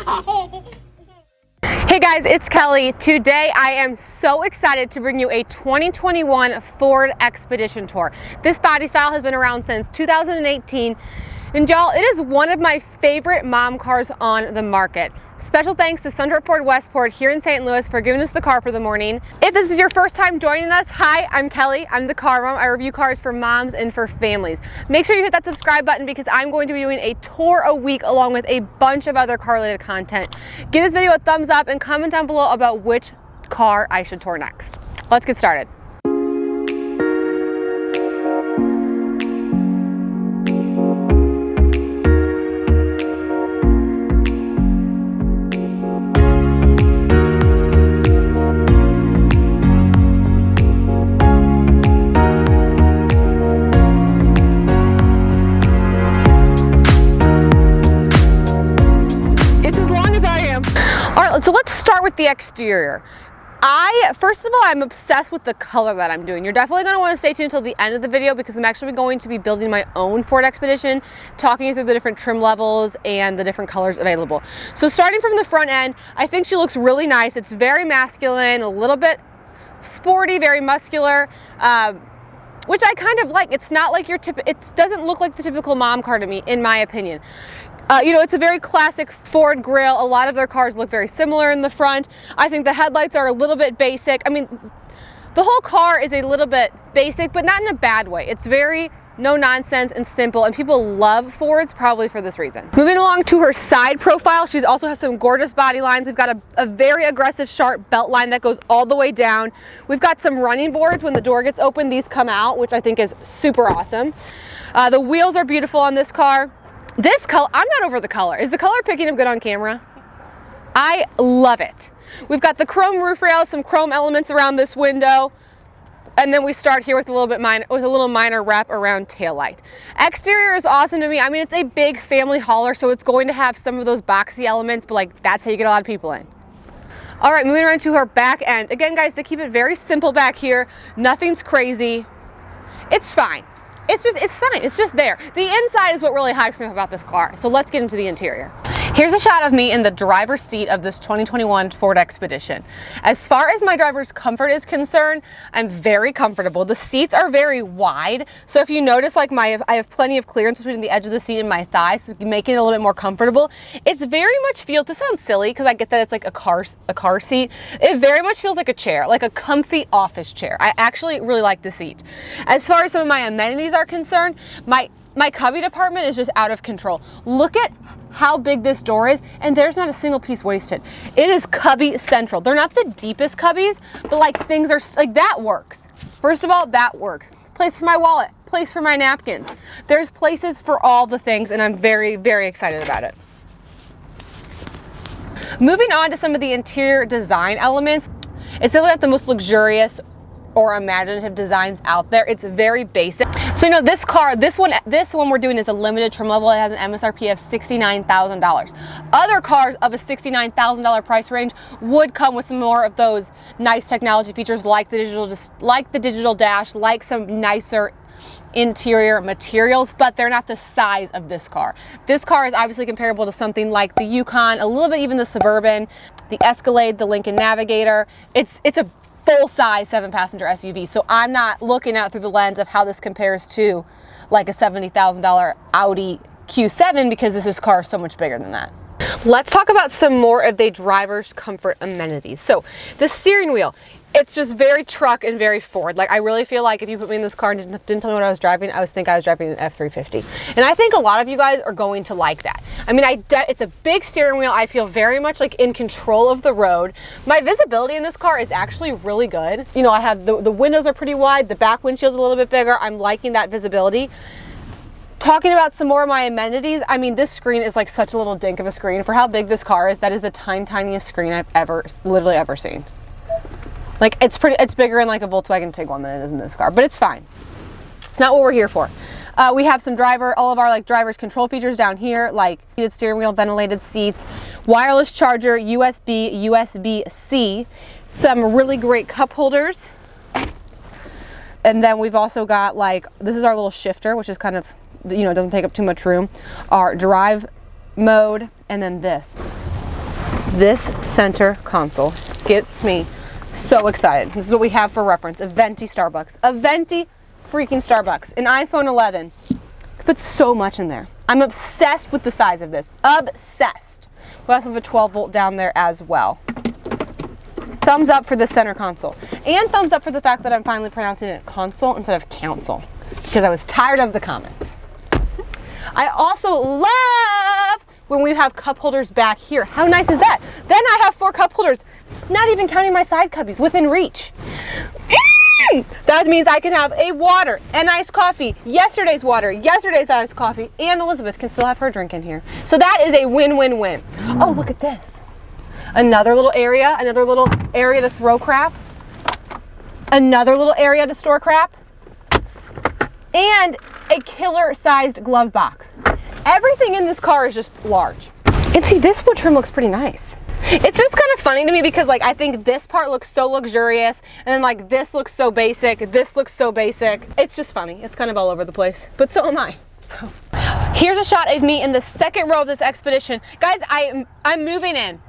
Hey guys, it's Kelly. Today I am so excited to bring you a 2021 Ford Expedition Tour. This body style has been around since 2018, and y'all, it is one of my favorite mom cars on the market. Special thanks to Suntrip Ford Westport here in St. Louis for giving us the car for the morning. If this is your first time joining us, hi, I'm Kelly. I'm the car mom. I review cars for moms and for families. Make sure you hit that subscribe button because I'm going to be doing a tour a week along with a bunch of other car related content. Give this video a thumbs up and comment down below about which car I should tour next. Let's get started. So let's start with the exterior. First of all, I'm obsessed with the color that I'm doing. You're definitely going to want to stay tuned until the end of the video because I'm actually going to be building my own Ford Expedition, talking you through the different trim levels and the different colors available. So starting from the front end, I think she looks really nice. It's very masculine, a little bit sporty, very muscular, which I kind of like. It's not like it doesn't look like the typical mom car to me, in my opinion. You know, it's a very classic Ford grille. A lot of their cars look very similar in the front. I think the headlights are a little bit basic. I mean, the whole car is a little bit basic, but not in a bad way. It's very no nonsense and simple, and people love Fords probably for this reason. Moving along to her side profile, she also has some gorgeous body lines. We've got a very aggressive sharp belt line that goes all the way down. We've got some running boards. When the door gets open, these come out, which I think is super awesome. The wheels are beautiful on this car. This color, I'm not over the color. Is the color picking up good on camera? I love it. We've got the chrome roof rails, some chrome elements around this window, and then we start here with a little minor wrap around taillight. Exterior is awesome to me. I mean, it's a big family hauler, so it's going to have some of those boxy elements, but like that's how you get a lot of people in. All right, moving around to her back end. Again, guys, they keep it very simple back here. Nothing's crazy. It's fine. It's fine. It's just there. The inside is what really hypes me up about this car. So let's get into the interior. Here's a shot of me in the driver's seat of this 2021 Ford Expedition. As far as my driver's comfort is concerned, I'm very comfortable. The seats are very wide. So if you notice, like I have plenty of clearance between the edge of the seat and my thigh, so making it a little bit more comfortable. It's very much feels, this sounds silly because I get that it's like a car seat. It very much feels like a chair, like a comfy office chair. I actually really like the seat. As far as some of my amenities are concerned, my cubby department is just out of control. Look at how big this door is, and there's not a single piece wasted. It is cubby central. They're not the deepest cubbies, but like things are, like that works. First of all, that works. Place for my wallet, place for my napkins. There's places for all the things, and I'm very, very excited about it. Moving on to some of the interior design elements, it's really not the most luxurious or imaginative designs out there. It's very basic. So you know, this car, this one we're doing is a limited trim level. It has an MSRP of $69,000. Other cars of a $69,000 price range would come with some more of those nice technology features like the digital dash, like some nicer interior materials, but they're not the size of this car. This car is obviously comparable to something like the Yukon, a little bit even the Suburban, the Escalade, the Lincoln Navigator. It's a full-size 7-passenger SUV, so I'm not looking at it through the lens of how this compares to like a $70,000 Audi Q7 because this car is so much bigger than that. Let's talk about some more of the driver's comfort amenities. So the steering wheel, it's just very truck and very Ford. Like I really feel like if you put me in this car and didn't tell me what I was driving, I would think I was driving an F350. And I think a lot of you guys are going to like that. I mean, it's a big steering wheel. I feel very much like in control of the road. My visibility in this car is actually really good. You know, I have the windows are pretty wide, the back windshield's a little bit bigger. I'm liking that visibility. Talking about some more of my amenities, I mean, this screen is like such a little dink of a screen. For how big this car is, that is the tiniest screen I've literally ever seen. Like it's bigger in like a Volkswagen Tiguan than it is in this car, but it's fine. It's not what we're here for. We have some all of our like driver's control features down here, like heated steering wheel, ventilated seats, wireless charger, USB, USB-C, some really great cup holders. And then we've also got like, this is our little shifter, which is kind of, you know, doesn't take up too much room. Our drive mode, and then this. This center console gets me so excited. This is what we have for reference, a venti Starbucks. A venti freaking Starbucks. An iPhone 11. You could put so much in there. I'm obsessed with the size of this. Obsessed. We also have a 12 volt down there as well. Thumbs up for the center console. And thumbs up for the fact that I'm finally pronouncing it console instead of council, because I was tired of the comments. I also love when we have cup holders back here. How nice is that? Then I have 4 cup holders, not even counting my side cubbies, within reach. That means I can have a water, an iced coffee, yesterday's water, yesterday's iced coffee, and Elizabeth can still have her drink in here. So that is a win-win-win. Oh, look at this. Another little area to throw crap. Another little area to store crap. And a killer-sized glove box. Everything in this car is just large. And see, this wood trim looks pretty nice. It's just kind of funny to me because like I think this part looks so luxurious and then like this looks so basic, this looks so basic. It's just funny. It's kind of all over the place, but so am I. So here's a shot of me in the second row of this expedition. Guys, I'm moving in.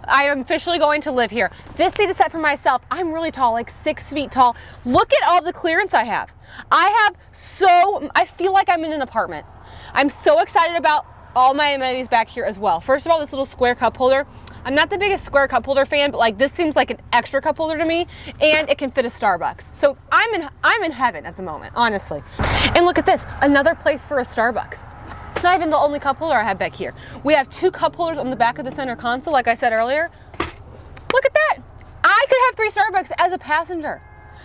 I am officially going to live here. This seat is set for myself. I'm really tall, like 6 feet tall. Look at all the clearance I have. I feel like I'm in an apartment. I'm so excited about all my amenities back here as well. First of all, this little square cup holder. I'm not the biggest square cup holder fan, but like this seems like an extra cup holder to me, and it can fit a Starbucks. So I'm in heaven at the moment, honestly. And look at this, another place for a Starbucks. It's not even the only cup holder I have back here. We have 2 cup holders on the back of the center console, like I said earlier. Look at that. I could have 3 Starbucks as a passenger.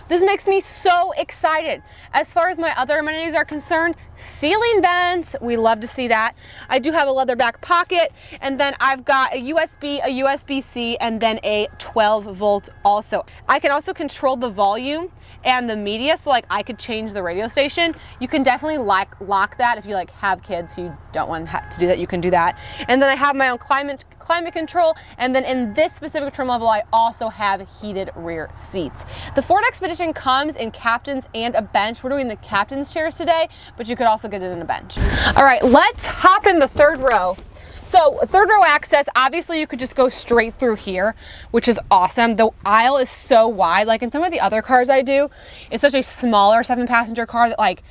This makes me so excited. As far as my other amenities are concerned, ceiling vents, we love to see that. I do have a leather back pocket, and then I've got a USB, a USB-C, and then a 12 volt also. I can also control the volume and the media, so like I could change the radio station. You can definitely lock that if you like have kids who don't want to do that, you can do that. And then I have my own climate control, and then in this specific trim level I also have heated rear seats. The Ford Expedition comes in captain's and a bench. We're doing the captain's chairs today, but you could also get it in a bench. All right, let's hop in the third row. So third row access, obviously you could just go straight through here, which is awesome. The aisle is so wide. Like in some of the other cars I do, it's such a smaller 7-passenger car that like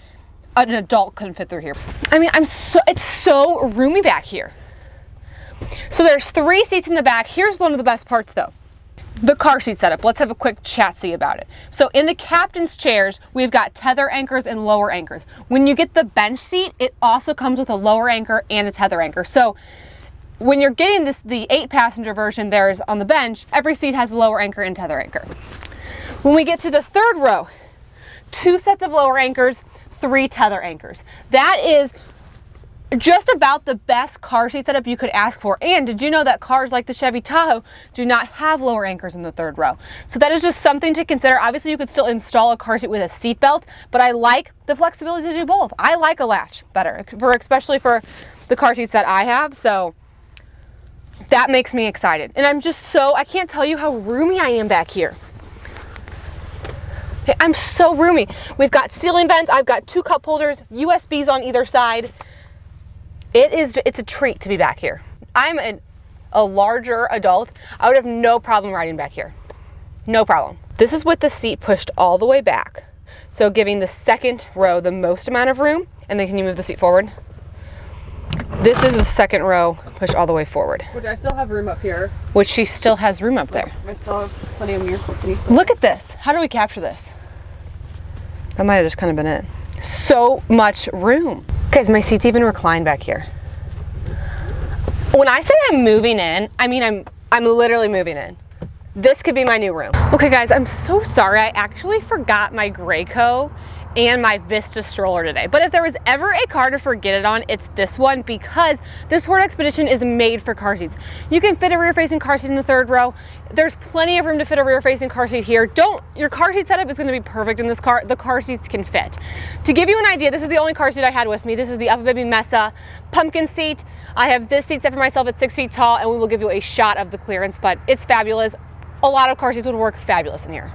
an adult couldn't fit through here. I mean, it's so roomy back here. So there's 3 seats in the back. Here's one of the best parts though. The car seat setup. Let's have a quick chat-see about it. So in the captain's chairs, we've got tether anchors and lower anchors. When you get the bench seat, it also comes with a lower anchor and a tether anchor. So when you're getting the 8-passenger version, there's on the bench, every seat has a lower anchor and tether anchor. When we get to the third row, 2 sets of lower anchors, 3 tether anchors. That is just about the best car seat setup you could ask for. And did you know that cars like the Chevy Tahoe do not have lower anchors in the third row? So that is just something to consider. Obviously you could still install a car seat with a seat belt, but I like the flexibility to do both. I like a latch better, especially for the car seats that I have. So that makes me excited. And I can't tell you how roomy I am back here. I'm so roomy. We've got ceiling vents. I've got 2 cup holders, USBs on either side. It's a treat to be back here. I'm a larger adult. I would have no problem riding back here. No problem. This is with the seat pushed all the way back. So giving the second row the most amount of room. And then can you move the seat forward? This is the second row pushed all the way forward. Which I still have room up here. Which she still has room up there. I still have plenty of room. Look at this. How do we capture this? That might have just kind of been it. So much room. Guys, my seat's even reclined back here. When I say I'm moving in, I mean I'm literally moving in. This could be my new room. Okay guys, I'm so sorry. I actually forgot my Graco and my Vista stroller today. But if there was ever a car to forget it on, it's this one, because this Ford Expedition is made for car seats. You can fit a rear-facing car seat in the third row. There's plenty of room to fit a rear-facing car seat here. Your car seat setup is gonna be perfect in this car. The car seats can fit. To give you an idea, this is the only car seat I had with me. This is the Upper Baby Mesa pumpkin seat. I have this seat set for myself at 6 feet tall, and we will give you a shot of the clearance, but it's fabulous. A lot of car seats would work fabulous in here.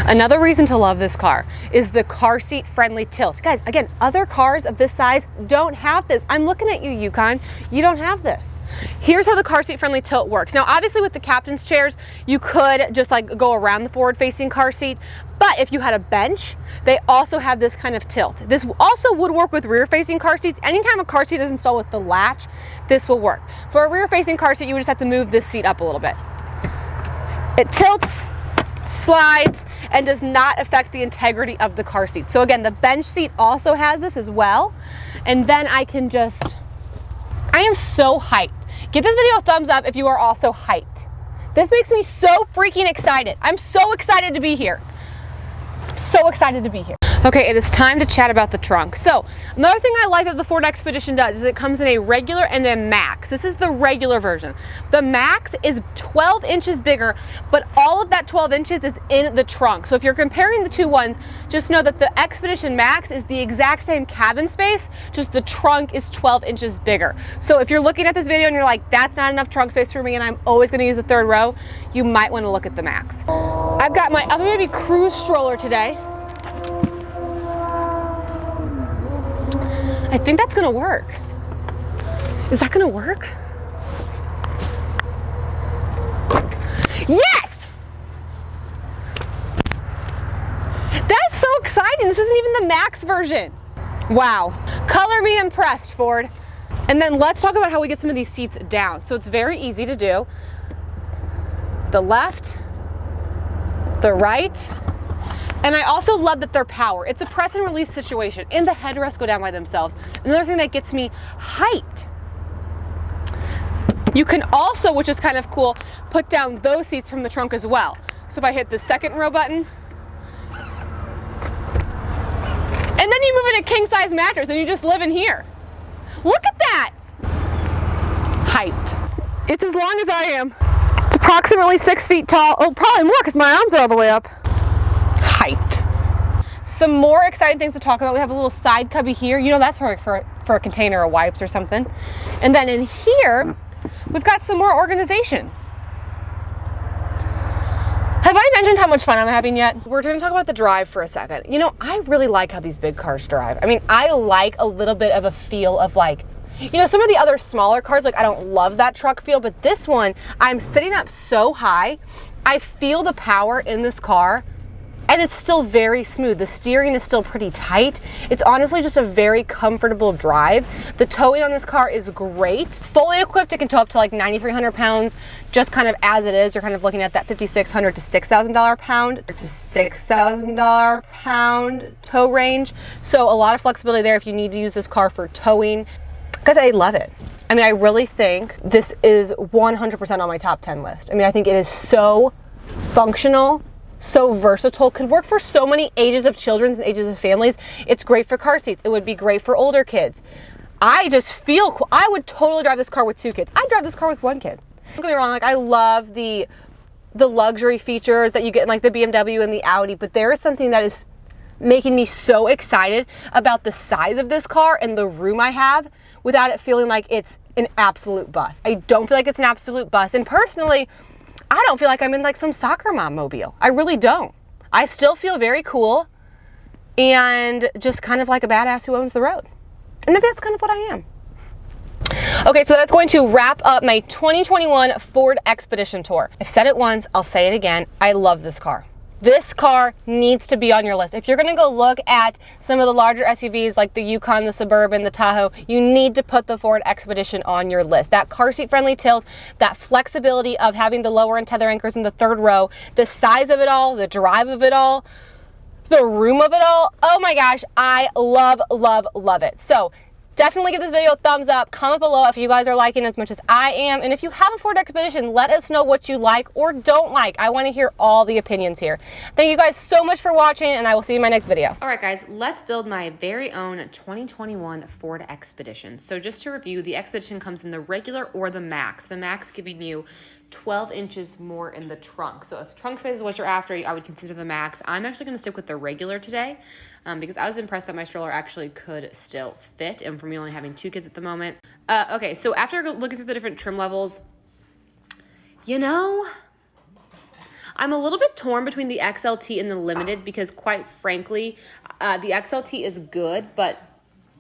Another reason to love this car is the car seat friendly tilt. Guys, again, other cars of this size don't have this. I'm looking at you, Yukon. You don't have this. Here's how the car seat friendly tilt works. Now, obviously with the captain's chairs, you could just like go around the forward facing car seat. But if you had a bench, they also have this kind of tilt. This also would work with rear facing car seats. Anytime a car seat is installed with the latch, this will work. For a rear facing car seat, you would just have to move this seat up a little bit. It tilts, slides, and does not affect the integrity of the car seat. So again, the bench seat also has this as well. And then I am so hyped. Give this video a thumbs up if you are also hyped. This makes me so freaking excited. I'm so excited to be here. So excited to be here. Okay, it is time to chat about the trunk. So another thing I like that the Ford Expedition does is it comes in a regular and a max. This is the regular version. The max is 12 inches bigger, but all of that 12 inches is in the trunk. So if you're comparing the two ones, just know that the Expedition Max is the exact same cabin space, just the trunk is 12 inches bigger. So if you're looking at this video and you're like, that's not enough trunk space for me and I'm always gonna use the third row, you might wanna look at the Max. I've got my Upper Baby cruise stroller today. I think that's gonna work. Is that gonna work? Yes! That's so exciting. This isn't even the Max version. Wow. Color me impressed, Ford. And then let's talk about how we get some of these seats down. So it's very easy to do. The left, the right, and I also love that they're power. It's a press and release situation, and the headrests go down by themselves. Another thing that gets me hyped. You can also, which is kind of cool, put down those seats from the trunk as well. So if I hit the second row button, and then you move in a king size mattress and you just live in here. Look at that. Hyped. It's as long as I am. It's approximately 6 feet tall. Oh, probably more because my arms are all the way up. Hyped. Some more exciting things to talk about. We have a little side cubby here. You know, that's perfect for a container of wipes or something. And then in here, we've got some more organization. Have I mentioned how much fun I'm having yet? We're going to talk about the drive for a second. You know, I really like how these big cars drive. I mean, I like a little bit of a feel of like, you know, some of the other smaller cars, like I don't love that truck feel, but this one, I'm sitting up so high. I feel the power in this car. And it's still very smooth. The steering is still pretty tight. It's honestly just a very comfortable drive. The towing on this car is great. Fully equipped, it can tow up to like 9,300 pounds, just kind of as it is. You're kind of looking at that $5,600 to $6,000 pound tow range. So a lot of flexibility there if you need to use this car for towing. Because I love it. I mean, I really think this is 100% on my top 10 list. I mean, I think it is so functional, so versatile, could work for so many ages of children and ages of families. It's great for car seats. It would be great for older kids. I just feel cool. I would totally drive this car with 2 kids. I'd drive this car with 1 kid. Don't get me wrong, like I love the luxury features that you get in like the BMW and the Audi, but there is something that is making me so excited about the size of this car and the room I have without it feeling like it's an absolute bus. I don't feel like it's an absolute bus. And personally, I don't feel like I'm in like some soccer mom mobile. I really don't. I still feel very cool and just kind of like a badass who owns the road. And maybe that's kind of what I am. Okay, so that's going to wrap up my 2021 Ford Expedition tour. I've said it once, I'll say it again. I love this car. This car needs to be on your list. If you're gonna go look at some of the larger SUVs like the Yukon, the Suburban, the Tahoe, you need to put the Ford Expedition on your list. That car seat friendly tilt, that flexibility of having the lower end tether anchors in the third row, the size of it all, the drive of it all, the room of it all. Oh my gosh, I love, love, love it. So definitely give this video a thumbs up. Comment below if you guys are liking it as much as I am. And if you have a Ford Expedition, let us know what you like or don't like. I want to hear all the opinions here. Thank you guys so much for watching, and I will see you in my next video. All right, guys, let's build my very own 2021 Ford Expedition. So just to review, the Expedition comes in the regular or the Max. The Max giving you 12 inches more in the trunk. So if trunk space is what you're after, I would consider the Max. I'm actually going to stick with the regular today because I was impressed that my stroller actually could still fit, and for me only having 2 kids at the moment. Okay, so after looking through the different trim levels, you know, I'm a little bit torn between the XLT and the Limited because quite frankly, the XLT is good, but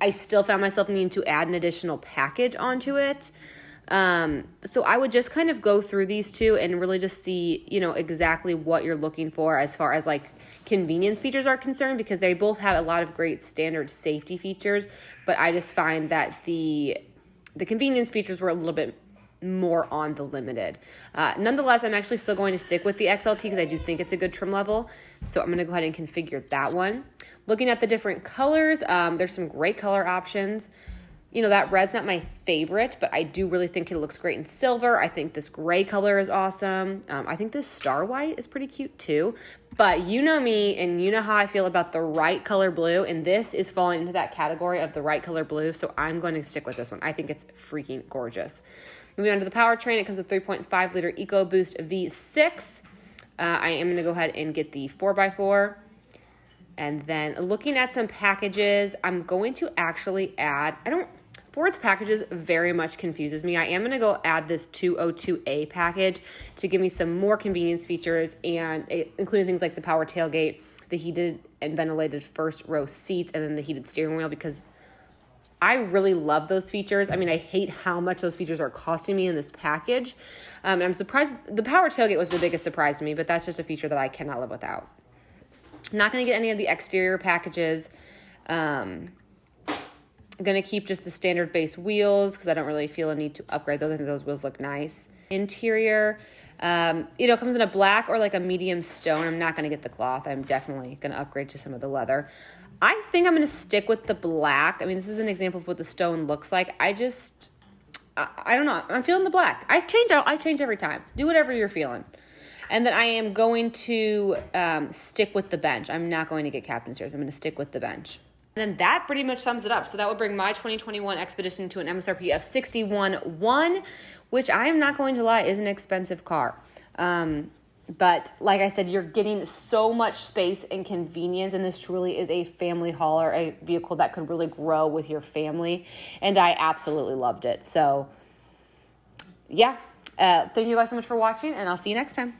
I still found myself needing to add an additional package onto it. So I would just kind of go through these two and really just see, you know, exactly what you're looking for as far as like convenience features are concerned, because they both have a lot of great standard safety features, but I just find that the convenience features were a little bit more on the Limited. Nonetheless, I'm actually still going to stick with the XLT because I do think it's a good trim level. So I'm going to go ahead and configure that one. Looking at the different colors, there's some great color options. You know, that red's not my favorite, but I do really think it looks great in silver. I think this gray color is awesome. I think this star white is pretty cute too. But you know me, and you know how I feel about the right color blue, and this is falling into that category of the right color blue, so I'm going to stick with this one. I think it's freaking gorgeous. Moving on to the powertrain, it comes with 3.5 liter EcoBoost V6. I am going to go ahead and get the 4x4. And then looking at some packages, I'm going to actually add, Ford's packages very much confuses me. I am going to go add this 202A package to give me some more convenience features, and including things like the power tailgate, the heated and ventilated first row seats, and then the heated steering wheel, because I really love those features. I mean, I hate how much those features are costing me in this package. And I'm surprised. The power tailgate was the biggest surprise to me, but that's just a feature that I cannot live without. Not going to get any of the exterior packages. I'm going to keep just the standard base wheels because I don't really feel a need to upgrade those. I think those wheels look nice. Interior, you know, comes in a black or like a medium stone. I'm not going to get the cloth. I'm definitely going to upgrade to some of the leather. I think I'm going to stick with the black. I mean, this is an example of what the stone looks like. I don't know. I'm feeling the black. I change every time. Do whatever you're feeling. And then I am going to stick with the bench. I'm not going to get captain's chairs. I'm going to stick with the bench. And then that pretty much sums it up. So that would bring my 2021 Expedition to an MSRP of $61,100, which I am not going to lie is an expensive car. But like I said, you're getting so much space and convenience, and this truly is a family hauler, a vehicle that could really grow with your family. And I absolutely loved it. So yeah, thank you guys so much for watching, and I'll see you next time.